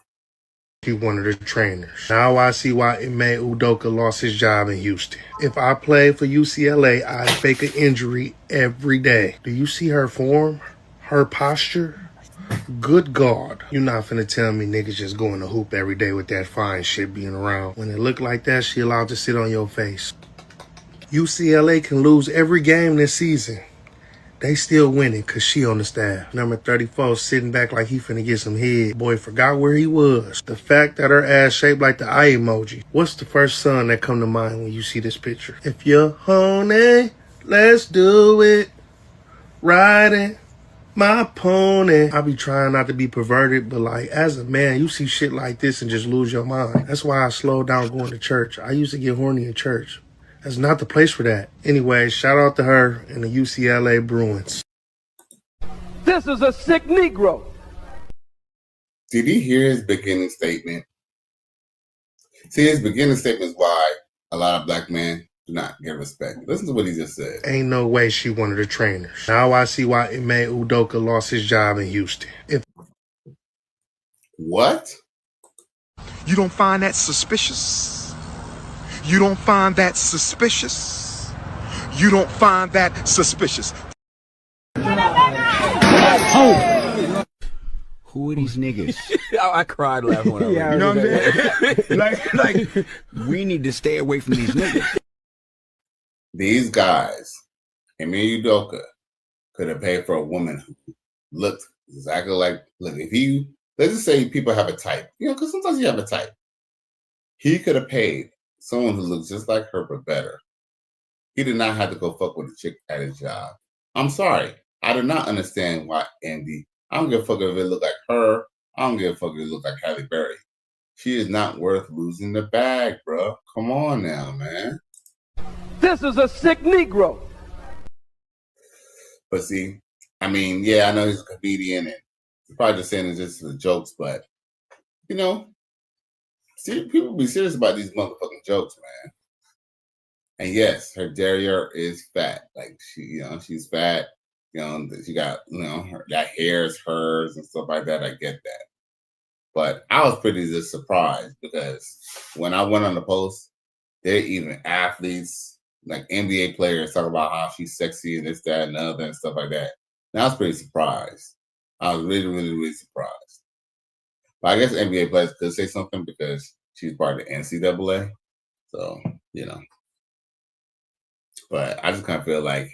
He one of the trainers. Now I see why Ime Udoka lost his job in Houston. If I played for UCLA, I'd fake an injury every day. Do you see her form? Her posture? Good God. You not finna tell me niggas just going to hoop every day with that fine shit being around. When it look like that, she allowed to sit on your face. UCLA can lose every game this season. They still winning cause she on the staff. Number 34 sitting back like he finna get some head. Boy forgot where he was. The fact that her ass shaped like the eye emoji. What's the first song that come to mind when you see this picture? If you're honey, let's do it. Riding my pony. I be trying not to be perverted, but like as a man, you see shit like this and just lose your mind. That's why I slowed down going to church. I used to get horny in church. That's not the place for that. Anyway, shout out to her and the UCLA Bruins. This is a sick Negro. Did he hear his beginning statement? See, his beginning statement is why a lot of black men do not get respect. Listen to what he just said. Ain't no way she one of the trainers. Now I see why Ime Udoka lost his job in Houston. What? You don't find that suspicious? You don't find that suspicious? You don't find that suspicious? Oh! Who are these niggas? I cried laughing when I read it. You know what I'm saying? like, we need to stay away from these niggas. These guys, Ime Udoka, could have paid for a woman who looked exactly like, look, if you, let's just say people have a type, you know, because sometimes you have a type. He could have paid someone who looks just like her, but better. He did not have to go fuck with a chick at his job. I'm sorry. I do not understand why Andy, I don't give a fuck if it look like her. I don't give a fuck if it look like Halle Berry. She is not worth losing the bag, bro. Come on now, man. This is a sick Negro. But see, I mean, yeah, I know he's a comedian and he's probably just saying it just for jokes, but you know, see, people be serious about these motherfucking jokes, man. And yes, her derriere is fat. Like she, you know, she's fat. You know, she got, you know, that hair is hers and stuff like that. I get that. But I was pretty just surprised because when I went on the post, they're even athletes, like NBA players, talk about how she's sexy and this, that, and the other and stuff like that. And I was pretty surprised. I was really, really, really surprised. But I guess NBA players could say something because she's part of the NCAA. So, you know. But I just kind of feel like,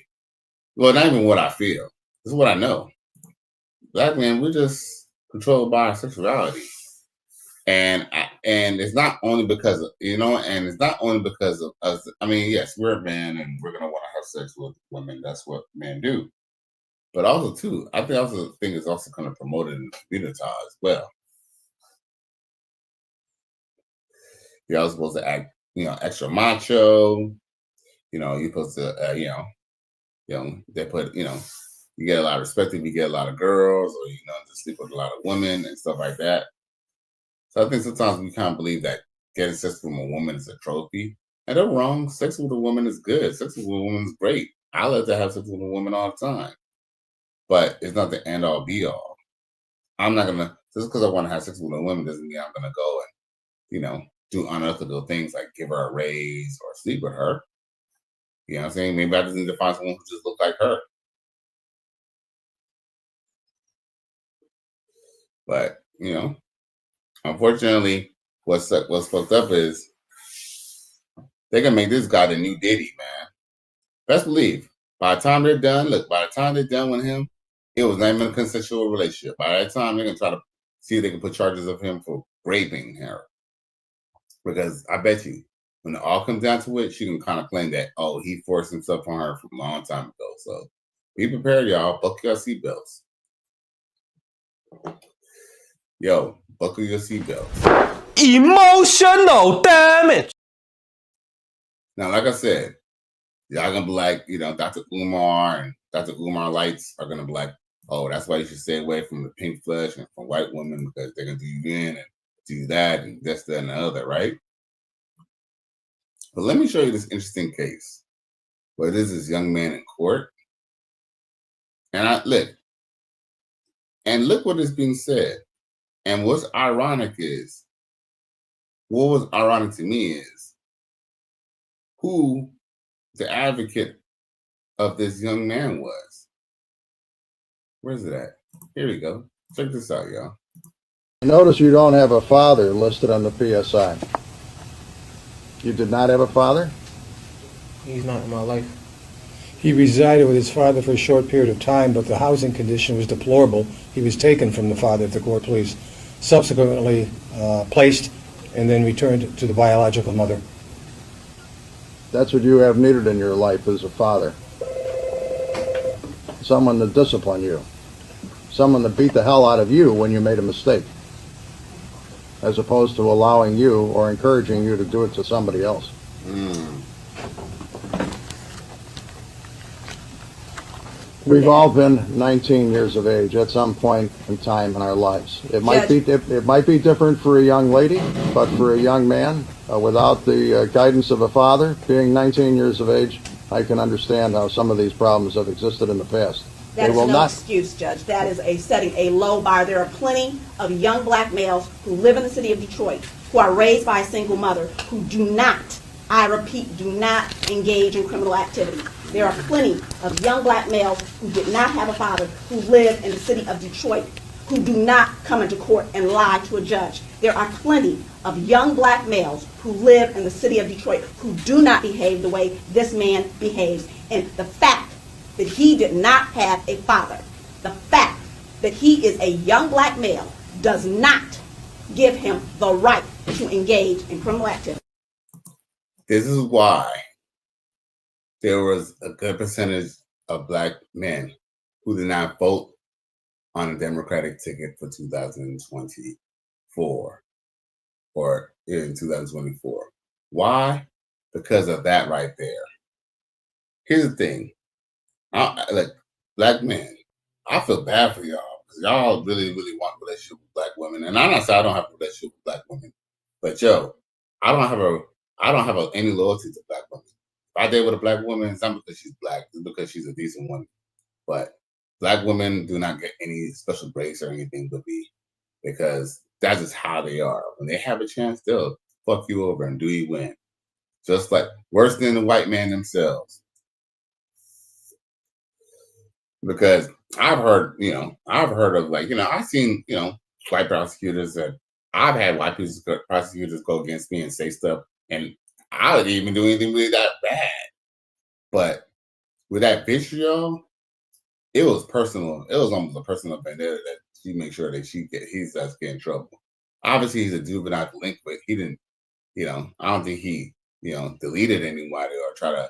well, not even what I feel. This is what I know. Black men, we're just controlled by our sexuality. And it's not only because of, you know, and it's not only because of us. I mean, yes, we're men and we're going to want to have sex with women. That's what men do. But also, too, I think also the thing is also kind of promoted in the community as well. You're also supposed to act, you know, extra macho. You know, you're supposed to, you know, they put, you know, you get a lot of respect if you get a lot of girls or, you know, just sleep with a lot of women and stuff like that. So I think sometimes we kind of believe that getting sex from a woman is a trophy. And they're wrong. Sex with a woman is good. Sex with a woman is great. I love to have sex with a woman all the time. But it's not the end all be all. I'm not going to, just because I want to have sex with a woman doesn't mean I'm going to go and, you know, do unethical things like give her a raise or sleep with her. You know what I'm saying? Maybe I just need to find someone who just looks like her. But, you know, unfortunately, what's fucked up is they're going to make this guy the new Diddy, man. Best believe, by the time they're done, look, by the time they're done with him, it was not even a consensual relationship. By that time, they're going to try to see if they can put charges of him for raping her. Because I bet you, when it all comes down to it, she can kind of claim that, oh, he forced himself on her from a long time ago. So be prepared, y'all. Buckle your seatbelts. Yo, buckle your seatbelts. Emotional damage. Now, like I said, y'all gonna be like, you know, Dr. Umar and Dr. Umar Lights are gonna be like, oh, that's why you should stay away from the pink flesh and from white women because they're gonna do you in and do that and this, that, and the other, right? But let me show you this interesting case where there's this young man in court. And look what is being said. And what's ironic is, what was ironic to me is who the advocate of this young man was. Where's it at? Here we go. Check this out, y'all. Notice you don't have a father listed on the PSI. You did not have a father? He's not in my life. He resided with his father for a short period of time, but the housing condition was deplorable. He was taken from the father at the court police, subsequently placed, and then returned to the biological mother. That's what you have needed in your life as a father. Someone to discipline you. Someone to beat the hell out of you when you made a mistake, as opposed to allowing you or encouraging you to do it to somebody else. We've all been 19 years of age at some point in time in our lives. It might be different for a young lady, but for a young man, without the guidance of a father, being 19 years of age, I can understand how some of these problems have existed in the past. That is no excuse, Judge. That is setting a low bar. There are plenty of young black males who live in the city of Detroit, who are raised by a single mother, who do not, I repeat, do not engage in criminal activity. There are plenty of young black males who did not have a father, who live in the city of Detroit, who do not come into court and lie to a judge. There are plenty of young black males who live in the city of Detroit who do not behave the way this man behaves. And the fact that he did not have a father, the fact that he is a young black male, does not give him the right to engage in criminal activity. This is why there was a good percentage of black men who did not vote on a Democratic ticket for 2024 or in 2024. Why? Because of that right there. Here's the thing. Like, black men, I feel bad for y'all because y'all really, really want a relationship with black women. And I'm not saying I don't have a relationship with black women, but yo, I don't have any loyalty to black women. If I date with a black woman, it's not because she's black, it's because she's a decent woman. But black women do not get any special grace or anything with me because that's just how they are. When they have a chance, they'll fuck you over and do you in. Just like worse than the white man themselves. Because I've heard of I've seen, white prosecutors that I've had white prosecutors go against me and say stuff, and I didn't even do anything really that bad. But with that vitriol, it was personal. It was almost a personal vendetta that she made sure that he's just getting in trouble. Obviously, he's a juvenile delinquent. He didn't, I don't think he, deleted anybody or try to,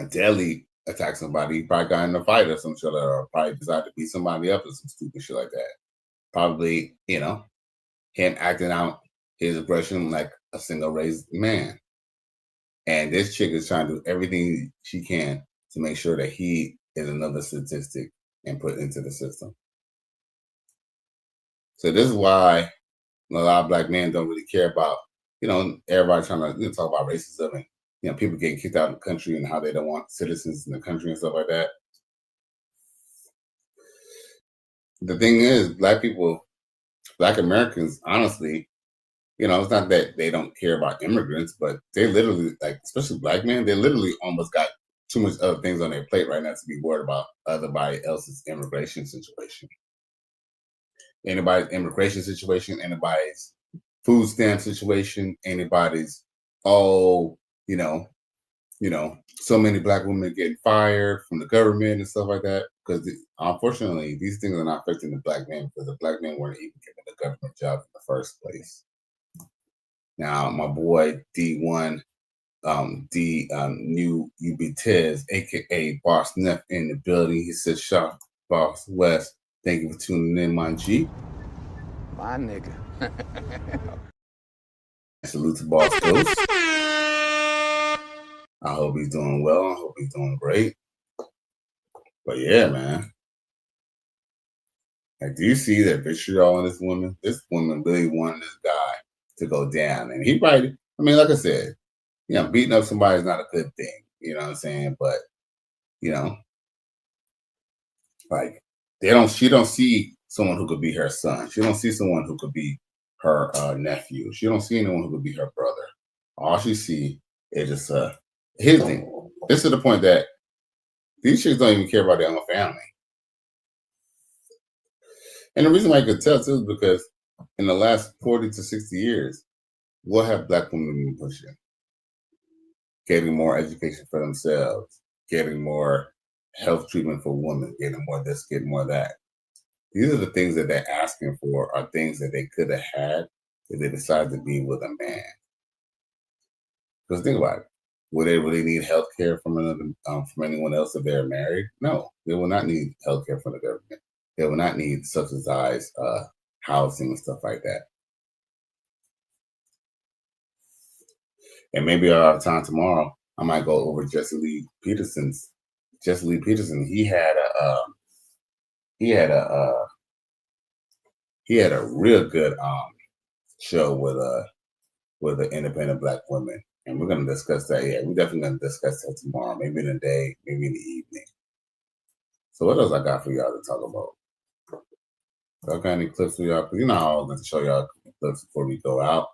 deadly attack somebody. He probably got in a fight or some shit, or probably decided to beat somebody up or some stupid shit like that. Probably, him acting out his aggression like a single raised man. And this chick is trying to do everything she can to make sure that he is another statistic and put into the system. So this is why a lot of black men don't really care about, everybody trying to talk about racism and, people getting kicked out of the country and how they don't want citizens in the country and stuff like that. The thing is, black Americans, honestly, it's not that they don't care about immigrants, but they literally, especially black men, they literally almost got too much other things on their plate right now to be worried about everybody else's immigration situation. Anybody's immigration situation, anybody's food stamp situation, anybody's, so many black women getting fired from the government and stuff like that. Because unfortunately, these things are not affecting the black men because the black men weren't even given a government job in the first place. Now, my boy D1, New UBTez, aka Boss Neff, in the building. He says, "Shot Boss West, thank you for tuning in, my G." My nigga. Salute to Boss Ghost. I hope he's doing well. I hope he's doing great. But yeah, man. Do you see that vitriol in this woman? This woman really wanted this guy to go down. And he probably, like I said, beating up somebody is not a good thing. You know what I'm saying? But, she don't see someone who could be her son. She don't see someone who could be her nephew. She don't see anyone who could be her brother. All she see is just his thing. This is the point that these chicks don't even care about their own family. And the reason why I could tell too is because in the last 40 to 60 years, what have black women been pushing? Getting more education for themselves, getting more health treatment for women, getting more this, getting more that. These are the things that they're asking for, are things that they could have had if they decided to be with a man. Because think about it. Would they really need health care from anyone else if they're married? No, they will not need health care from the government. They will not need subsidized housing and stuff like that. And maybe out of time tomorrow, I might go over Jesse Lee Peterson. He had a real good show with an independent black woman. And we're going to discuss that. Yeah, we're definitely going to discuss that tomorrow, maybe in the day, maybe in the evening. So what else I got for y'all to talk about? Y'all got any clips for y'all? Because you know how I always like to show y'all clips before we go out.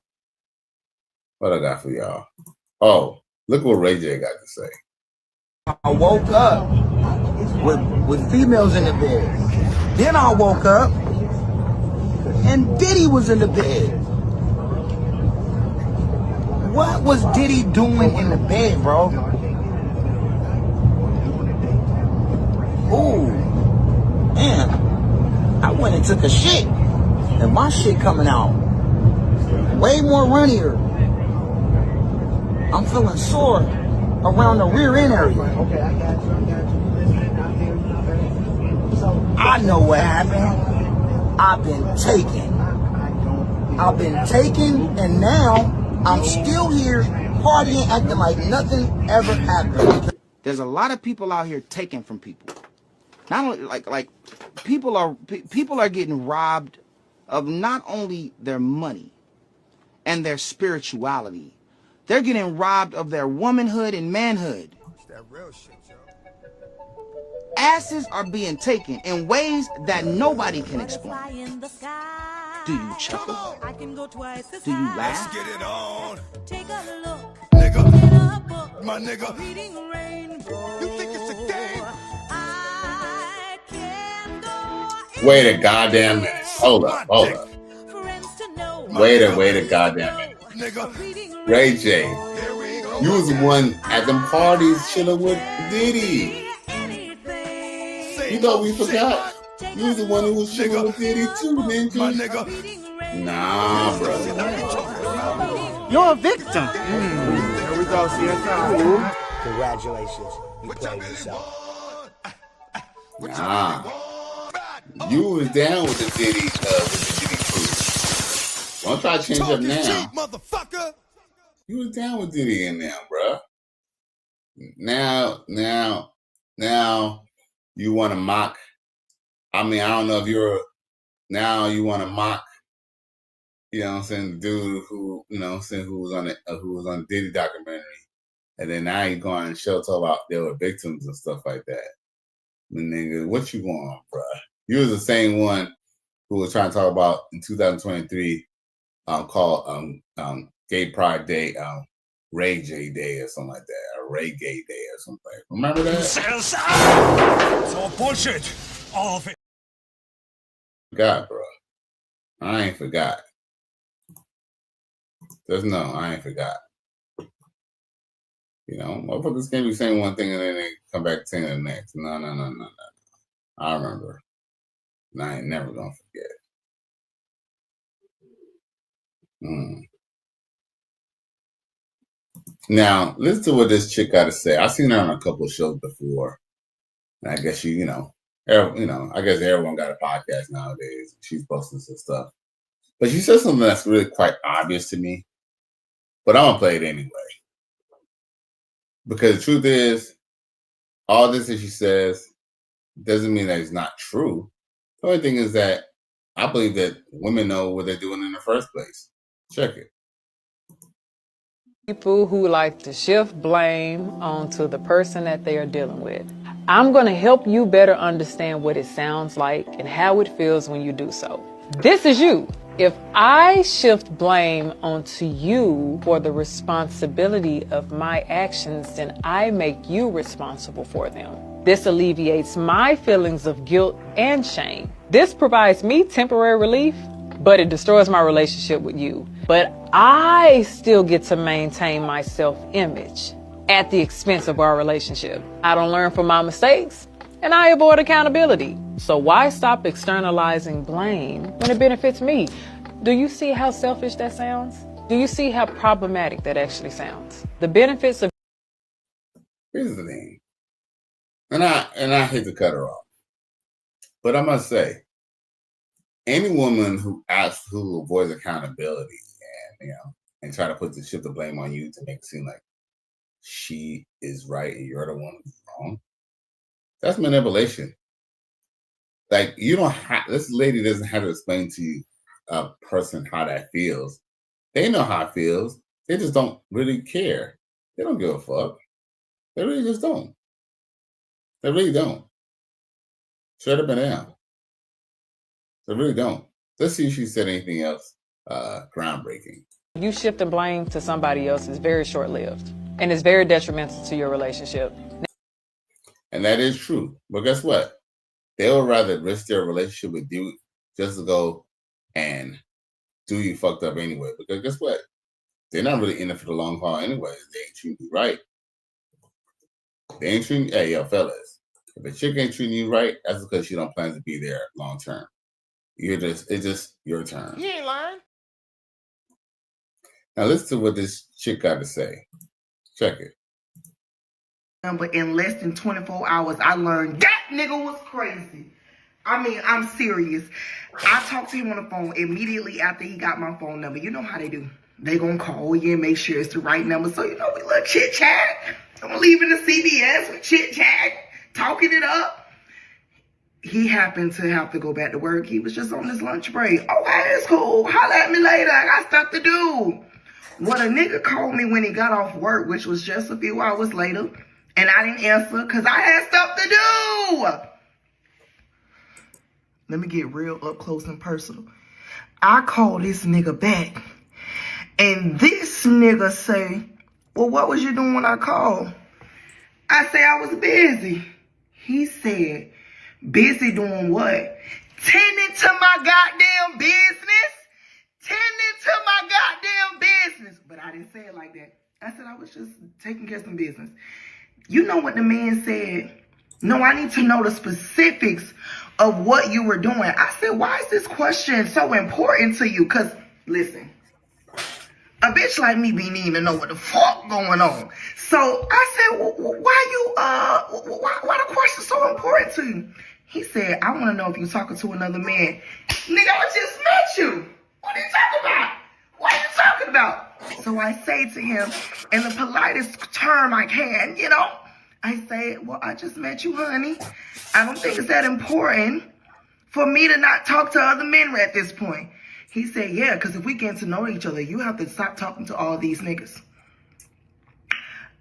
What I got for y'all? Oh, look what Ray J got to say. I woke up with females in the bed. Then I woke up and Diddy was in the bed. What was Diddy doing in the bed, bro? Ooh, man, I went and took a shit, and my shit coming out way more runnier. I'm feeling sore around the rear end area. I know what happened. I've been taken, and now I'm still here partying, acting like nothing ever happened. There's a lot of people out here taking from people. Not only like people are getting robbed of not only their money and their spirituality. They're getting robbed of their womanhood and manhood. That real shit, yo. Asses are being taken in ways that nobody can explain. Do you chuckle? Do you laugh? Let's get it on. Take a look. Nigga. My nigga. You think it's a game? Wait a goddamn minute. Hold up. Wait a goddamn minute. Ray J, you was the one at them parties chilling with Diddy. You thought we forgot? You was the one who was chilling with Diddy too, didn't you? Nah, bro. You're a victim. Here we go, CSI. Congratulations, you played yourself. Nah. You was down with the Diddy crew. Don't try to change up now. Motherfucker. You was down with Diddy in there, bro. Now you want to mock. I mean, I don't know if now you want to mock. You know what I'm saying? The dude who, you know what I'm saying, who was on the Diddy documentary, and then now you going and talk about there were victims and stuff like that. And nigga, what you want, bro? You was the same one who was trying to talk about in 2023, called Gay Pride Day, Ray J Day or something like that, or Ray Gay Day or something. Remember that? It's all bullshit. All of it. Forgot, bro. I ain't forgot. I ain't forgot. You know, motherfuckers can't be saying one thing and then they come back saying the next. No. I remember. And I ain't never gonna forget. Now, listen to what this chick got to say. I've seen her on a couple of shows before. And I guess I guess everyone got a podcast nowadays. She's posting some stuff. But she said something that's really quite obvious to me. But I'm going to play it anyway. Because the truth is, all this that she says doesn't mean that it's not true. The only thing is that I believe that women know what they're doing in the first place. Check it. People who like to shift blame onto the person that they are dealing with. I'm going to help you better understand what it sounds like and how it feels when you do so. This is you. If I shift blame onto you for the responsibility of my actions, then I make you responsible for them. This alleviates my feelings of guilt and shame. This provides me temporary relief, but it destroys my relationship with you. But I still get to maintain my self-image at the expense of our relationship. I don't learn from my mistakes, and I avoid accountability. So why stop externalizing blame when it benefits me? Do you see how selfish that sounds? Do you see how problematic that actually sounds? The benefits of... Here's the thing. And I hate to cut her off. But I must say, any woman who avoids accountability and try to put the shift of blame on you to make it seem like she is right and you're the one who's wrong, that's manipulation. Like, you don't have, this lady doesn't have to explain to a person how that feels. They know how it feels. They just don't really care. They don't give a fuck. They really just don't. They really don't. Shut up and down. They really don't. Let's see if she said anything else groundbreaking. You shifting blame to somebody else is very short-lived and is very detrimental to your relationship. And that is true. But guess what? They would rather risk their relationship with you just to go and do you fucked up anyway. Because guess what? They're not really in it for the long haul anyway. They ain't treating you right. They ain't treating you. Hey, yo, fellas. If a chick ain't treating you right, that's because she don't plan to be there long term. It's just your turn. You ain't lying. Now listen to what this chick got to say. Check it. But in less than 24 hours, I learned that nigga was crazy. I mean, I'm serious. I talked to him on the phone immediately after he got my phone number. You know how they do. They gonna call you and make sure it's the right number. So, we little chit chat. I'm leaving the CVS with chit chat, talking it up. He happened to have to go back to work. He was just on his lunch break. Okay, it's cool. Holla at me later. I got stuff to do. Well, a nigga called me when he got off work, which was just a few hours later. And I didn't answer because I had stuff to do. Let me get real up close and personal. I called this nigga back. And this nigga say, well, what was you doing when I called? I say I was busy. He said, busy doing what? Tending to my goddamn business. Tending to my goddamn business. But I didn't say it like that. I said I was just taking care of some business. You know what the man said? No, I need to know the specifics of what you were doing. I said, why is this question so important to you? Because, listen, a bitch like me be needing to know what the fuck going on. So I said, why the question so important to you? He said, I want to know if you're talking to another man. Nigga, I just met you. What are you talking about? What are you talking about? So I say to him, in the politest term I can, I say, well, I just met you, honey. I don't think it's that important for me to not talk to other men at this point. He said, yeah, because if we get to know each other, you have to stop talking to all these niggas.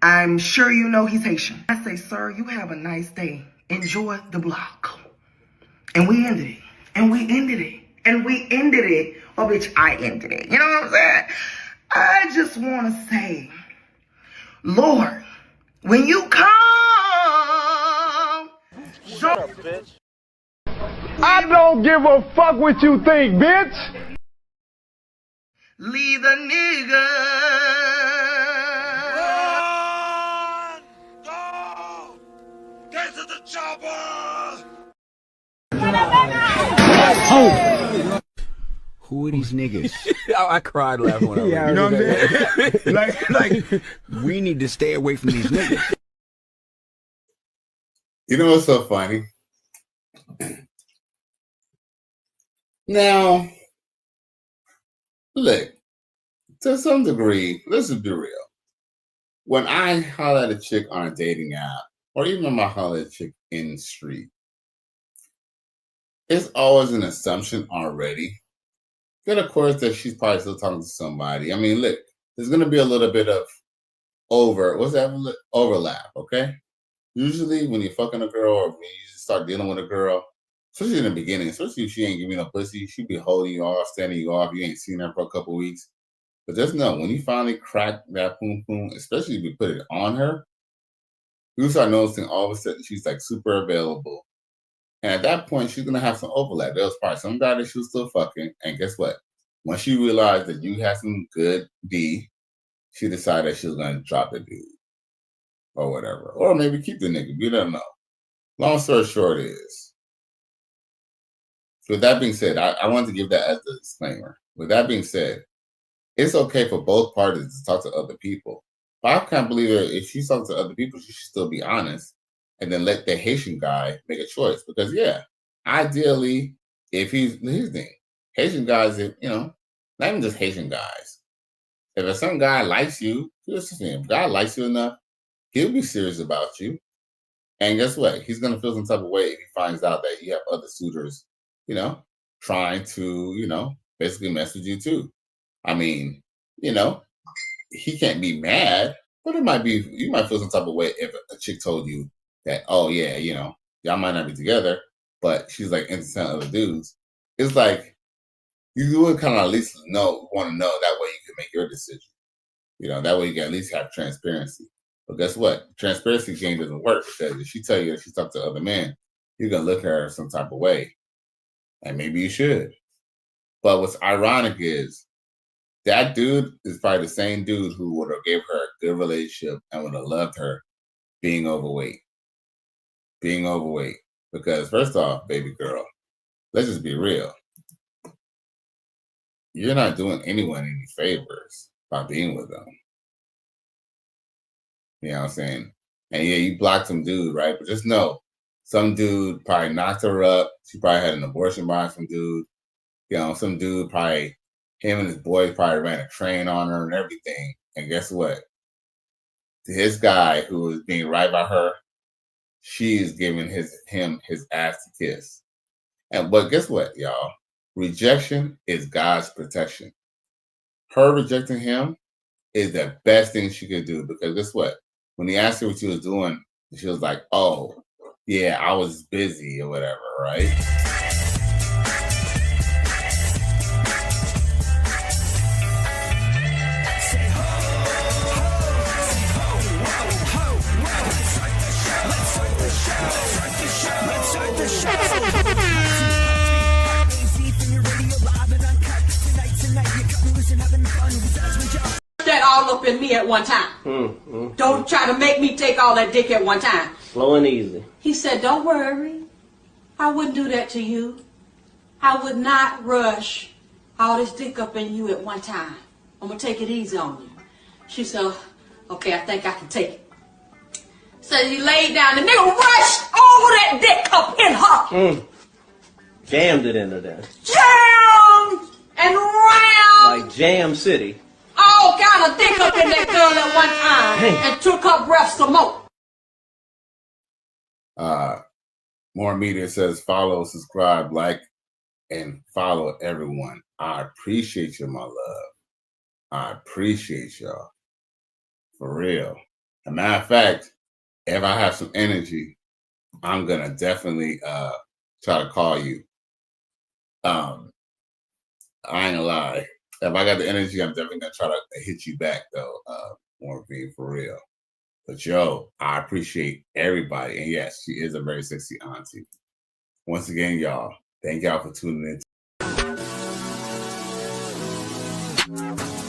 I'm sure you know he's Haitian. I say, sir, you have a nice day. Enjoy the block. And we ended it. And we ended it. And we ended it. Oh, bitch, I ended it. You know what I'm saying? I just want to say, Lord, when you come, Shut up, bitch. I don't give a fuck what you think, bitch. Leave the nigga. Run! Go! Get to the chopper! Who are these niggas? I cried laughing when I read it. You know what I'm saying? like, we need to stay away from these niggas. You know what's so funny? Now, look, to some degree, let's just be real. When I holler at a chick on a dating app, or even when I holler at a chick in the street, it's always an assumption already. Then, of course, that she's probably still talking to somebody. I mean, look, there's going to be a little bit of overlap, okay? Usually when you're fucking a girl or when you start dealing with a girl, especially in the beginning, especially if she ain't giving you no pussy, she be holding you off, standing you off. You ain't seen her for a couple weeks. But just know, when you finally crack that poom poom, especially if you put it on her, You start noticing all of a sudden she's like super available. And at that point, she's gonna have some overlap. There was probably some guy that she was still fucking. And guess what? Once she realized that you had some good D, she decided she was gonna drop the dude. Or whatever. Or maybe keep the nigga. You don't know. Long story short is, with that being said, I want to give that as a disclaimer. With that being said, it's okay for both parties to talk to other people. But I can't believe that if she talks to other people, she should still be honest and then let the Haitian guy make a choice. Because, yeah, ideally, if here's the thing, Haitian guys, not even just Haitian guys. If some guy likes you, if God likes you enough, he'll be serious about you. And guess what? He's going to feel some type of way if he finds out that you have other suitors, trying to, basically mess with you too. I mean, he can't be mad, but you might feel some type of way if a chick told you that, oh yeah, y'all might not be together, but she's like into some other dudes. It's like, you would kind of at least want to know, that way you can make your decision. That way you can at least have transparency. But guess what? Transparency game doesn't work, because if she tell you that she's talked to other men, you're going to look at her some type of way. And maybe you should. But what's ironic is that dude is probably the same dude who would have gave her a good relationship and would have loved her being overweight. Being overweight. Because first off, baby girl, let's just be real. You're not doing anyone any favors by being with them. You know what I'm saying? And yeah, you blocked some dude, right? But just know, some dude probably knocked her up. She probably had an abortion by some dude. Some dude probably, him and his boys probably ran a train on her and everything. And guess what? To his guy who was being right by her, she is giving him his ass to kiss. But guess what, y'all? Rejection is God's protection. Her rejecting him is the best thing she could do, because guess what? When he asked her what she was doing, she was like, oh, yeah, I was busy or whatever, right? That all up in me at one time. Don't try to make me take all that dick at one time. Slow and easy. He said, don't worry. I wouldn't do that to you. I would not rush all this dick up in you at one time. I'm going to take it easy on you. She said, okay, I think I can take it. So he laid down. The nigga rushed all that dick up in her. Jammed it into there. Jammed and round. Like Jam City. All kind of dick up in that girl at one time. And took her breath some more. More Media says, follow, subscribe, like, and follow everyone. I appreciate you, my love. I appreciate y'all. For real. As a matter of fact, if I have some energy, I'm going to definitely try to call you. I ain't gonna lie. If I got the energy, I'm definitely going to try to hit you back, though, More being for real. But I appreciate everybody. And yes, she is a very sexy auntie. Once again, y'all, thank y'all for tuning in.